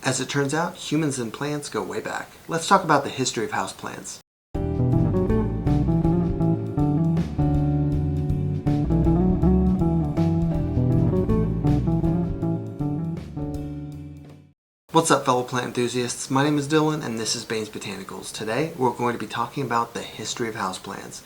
As it turns out, humans and plants go way back. Let's talk about the history of houseplants. What's up, fellow plant enthusiasts? My name is Dylan and this is Bane's Botanicals. Today we're going to be talking about the history of houseplants.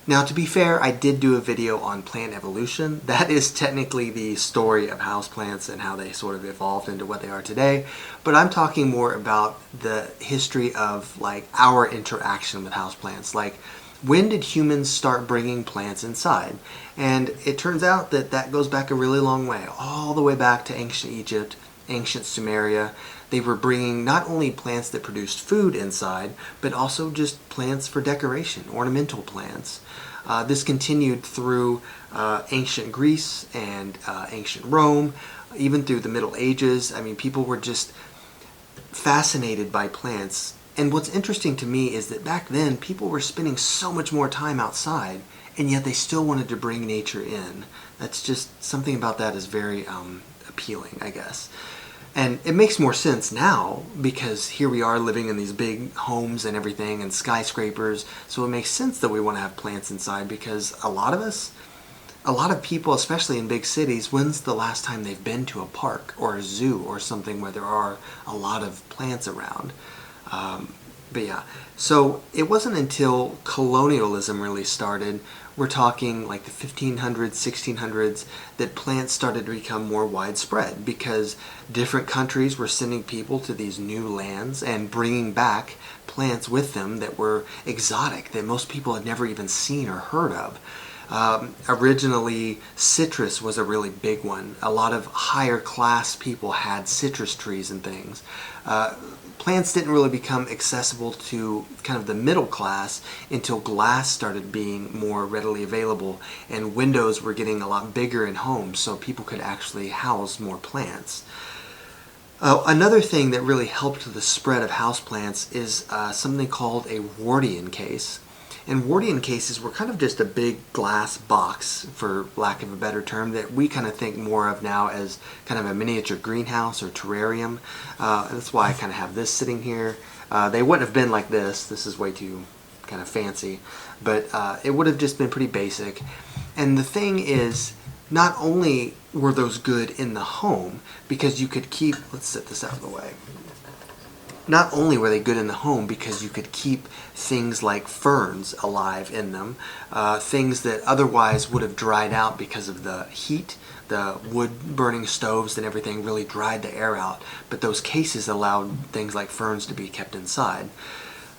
Now, to be fair, I did do a video on plant evolution. That is technically the story of houseplants and how they sort of evolved into what they are today. But I'm talking more about the history of like our interaction with houseplants. Like, when did humans start bringing plants inside? And it turns out that that goes back a really long way, all the way back to ancient Egypt, ancient Sumeria. They were bringing not only plants that produced food inside, but also just plants for decoration, ornamental plants. This continued through ancient Greece and ancient Rome, even through the Middle Ages. I mean, people were just fascinated by plants. And what's interesting to me is that back then, people were spending so much more time outside, and yet they still wanted to bring nature in. That's just something about that is very appealing, I guess. And it makes more sense now because here we are living in these big homes and everything and skyscrapers. So it makes sense that we want to have plants inside because a lot of people, especially in big cities, when's the last time they've been to a park or a zoo or something where there are a lot of plants around? But yeah, so it wasn't until colonialism really started, we're talking like the 1500s, 1600s, that plants started to become more widespread because different countries were sending people to these new lands and bringing back plants with them that were exotic, that most people had never even seen or heard of. Originally, citrus was a really big one. A lot of higher class people had citrus trees and things. Plants didn't really become accessible to kind of the middle class until glass started being more readily available and windows were getting a lot bigger in homes so people could actually house more plants. Another thing that really helped the spread of houseplants is something called a Wardian case. And Wardian cases were kind of just a big glass box, for lack of a better term, that we kind of think more of now as kind of a miniature greenhouse or terrarium. That's why I kind of have this sitting here. They wouldn't have been like this. This is way too kind of fancy. But it would have just been pretty basic. And the thing is, not only were those good in the home, because you could keep, let's set this out of the way. Not only were they good in the home because you could keep things like ferns alive in them, things that otherwise would have dried out because of the heat, the wood burning stoves and everything really dried the air out, but those cases allowed things like ferns to be kept inside.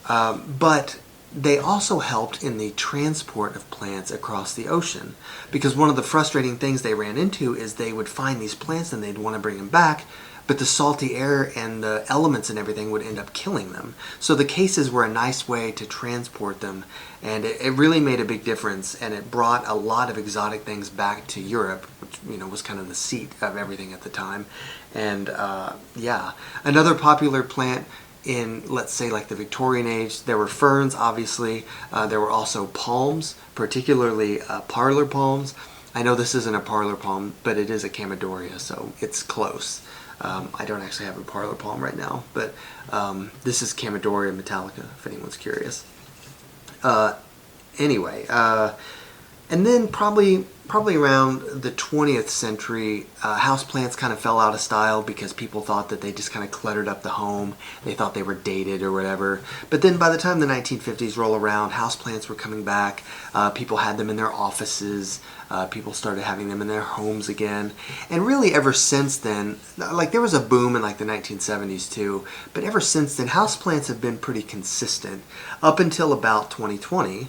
But they also helped in the transport of plants across the ocean, because one of the frustrating things they ran into is they would find these plants and they'd want to bring them back, but the salty air and the elements and everything would end up killing them. So the cases were a nice way to transport them, and it really made a big difference, and it brought a lot of exotic things back to Europe, which, you know, was kind of the seat of everything at the time. And yeah, another popular plant in, let's say, like the Victorian age, there were ferns, obviously. There were also palms, particularly parlor palms. I know this isn't a parlor palm, but it is a Chamaedorea, so it's close. I don't actually have a parlor palm right now, but this is Chamaedorea metallica, if anyone's curious. Anyway, and then probably around the 20th century, houseplants kind of fell out of style because people thought that they just kind of cluttered up the home. They thought they were dated or whatever. But then by the time the 1950s roll around, houseplants were coming back. People had them in their offices. People started having them in their homes again. And really ever since then, like there was a boom in like the 1970s too, but ever since then, houseplants have been pretty consistent up until about 2020.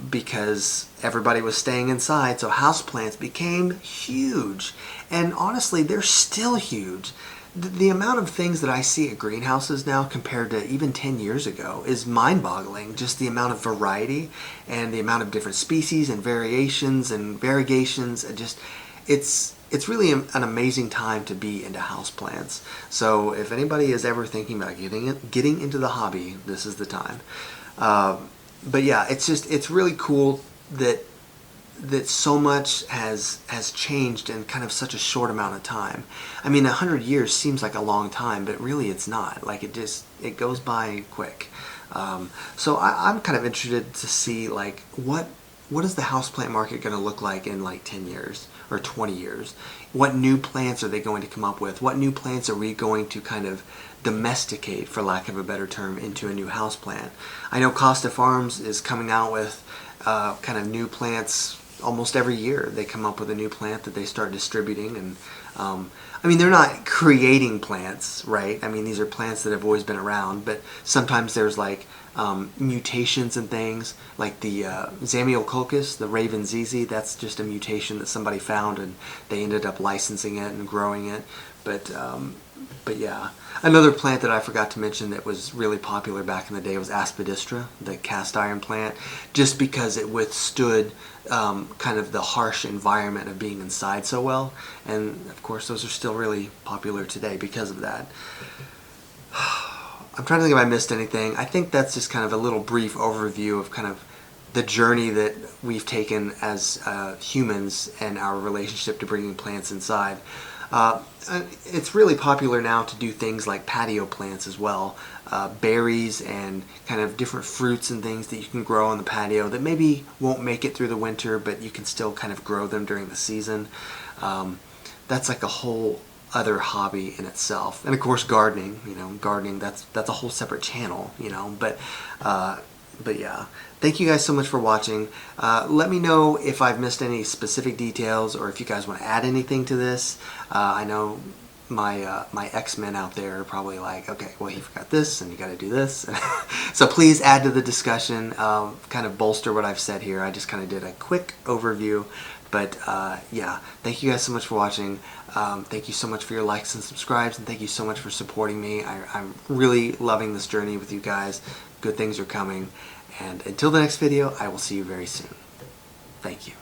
Because everybody was staying inside, so houseplants became huge. And honestly, they're still huge. The amount of things that I see at greenhouses now compared to even 10 years ago is mind-boggling. Just the amount of variety and the amount of different species and variations and variegations. It's really an amazing time to be into houseplants. So if anybody is ever thinking about getting into the hobby, this is the time. But yeah, it's really cool that that so much has changed in kind of such a short amount of time. I mean, 100 years seems like a long time, but really it's not. Like it goes by quick. So I'm kind of interested to see like what is the houseplant market going to look like in like 10 years or 20 years? What new plants are they going to come up with? What new plants are we going to kind of domesticate, for lack of a better term, into a new houseplant? I know Costa Farms is coming out with kind of new plants almost every year. They come up with a new plant that they start distributing, and I mean, they're not creating plants, right? I mean, these are plants that have always been around, but sometimes there's like mutations and things, like the Zamioculcas, the Raven ZZ. That's just a mutation that somebody found, and they ended up licensing it and growing it. But yeah, another plant that I forgot to mention that was really popular back in the day was Aspidistra, the cast iron plant, just because it withstood kind of the harsh environment of being inside so well. And of course, those are still really popular today because of that. I'm trying to think if I missed anything. I think that's just kind of a little brief overview of kind of the journey that we've taken as humans and our relationship to bringing plants inside. It's really popular now to do things like patio plants as well. Berries and kind of different fruits and things that you can grow on the patio that maybe won't make it through the winter, but you can still kind of grow them during the season. That's like a whole other hobby in itself. And of course gardening, gardening, that's a whole separate channel, but yeah, thank you guys so much for watching. Let me know if I've missed any specific details or if you guys want to add anything to this. I know my X-Men out there are probably like, okay, well, you forgot this and you got to do this. So please add to the discussion, kind of bolster what I've said here. I just kind of did a quick overview. But yeah, thank you guys so much for watching. Thank you so much for your likes and subscribes, and thank you so much for supporting me. I'm really loving this journey with you guys. Good things are coming. And until the next video, I will see you very soon. Thank you.